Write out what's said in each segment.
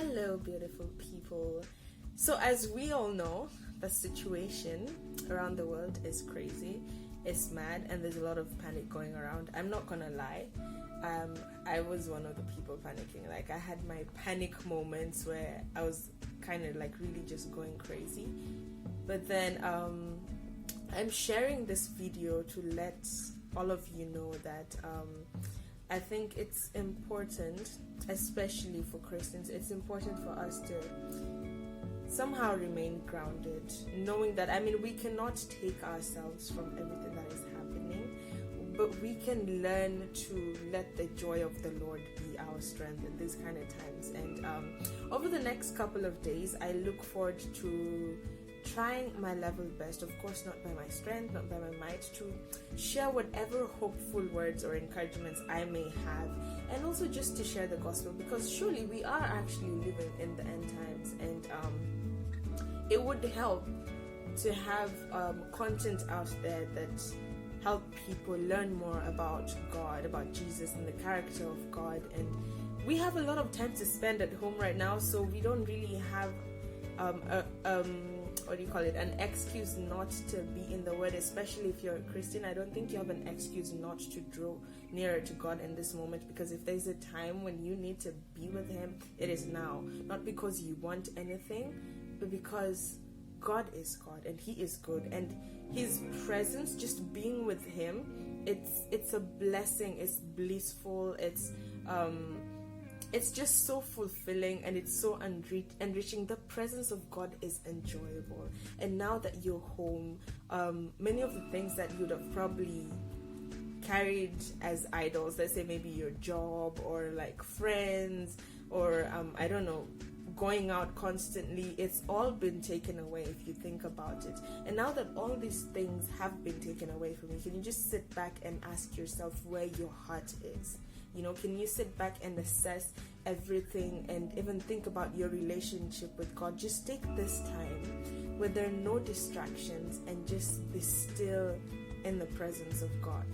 Hello, beautiful people. So, as we all know, the situation around the world is crazy, it's mad, and there's a lot of panic going around. I'm not gonna lie, I was one of the people panicking. Like, I had my panic moments where I was kind of like really just going crazy. But then, I'm sharing this video to let all of you know that I think it's important, especially for Christians, it's important for us to somehow remain grounded, knowing that, we cannot take ourselves from everything that is happening, but we can learn to let the joy of the Lord be our strength in these kind of times. And over the next couple of days, I look forward to trying my level best, of course not by my strength, not by my might, to share whatever hopeful words or encouragements I may have, and also just to share the gospel, because surely we are actually living in the end times, and it would help to have content out there that help people learn more about God, about Jesus and the character of God. And we have a lot of time to spend at home right now, so we don't really have an excuse not to be in the Word, especially if you're a Christian. I don't think you have an excuse not to draw nearer to God in this moment, because if there's a time when you need to be with Him, it is now. Not because you want anything, but because God is God and He is good, and His presence, just being with Him, it's a blessing, it's blissful, it's just so fulfilling, and it's so enriching. The presence of God is enjoyable. And now that you're home, many of the things that you would have probably carried as idols, let's say maybe your job or like friends or going out constantly, it's all been taken away if you think about it. And now that all these things have been taken away from you, can you just sit back and ask yourself where your heart is? Can you sit back and assess everything and even think about your relationship with God? Just take this time where there are no distractions and just be still in the presence of God.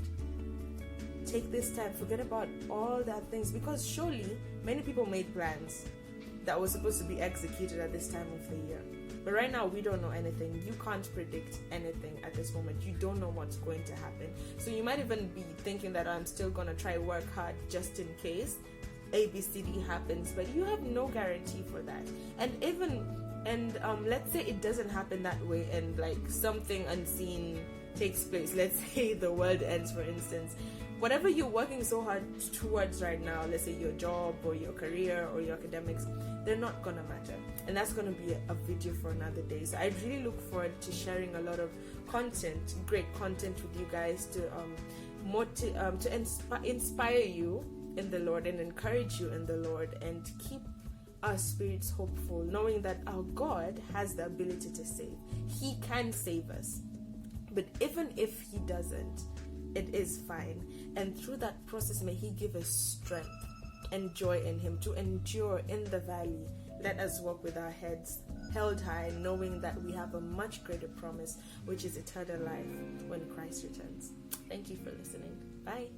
Take this time, forget about all that things, because surely many people made plans that were supposed to be executed at this time of the year. But right now, we don't know anything. You can't predict anything at this moment. You don't know what's going to happen. So you might even be thinking that I'm still going to try work hard just in case ABCD happens. But you have no guarantee for that. And let's say it doesn't happen that way, and like something unseen takes place. Let's say the world ends, for instance. Whatever you're working so hard towards right now, let's say your job or your career or your academics, they're not gonna matter. And that's gonna be a video for another day. So I really look forward to sharing a lot of content, great content with you guys to inspire you in the Lord and encourage you in the Lord, and keep our spirits hopeful, knowing that our God has the ability to save. He can save us. But even if He doesn't, it is fine. And through that process, may He give us strength and joy in Him to endure in the valley. Let us walk with our heads held high, knowing that we have a much greater promise, which is eternal life when Christ returns. Thank you for listening. Bye.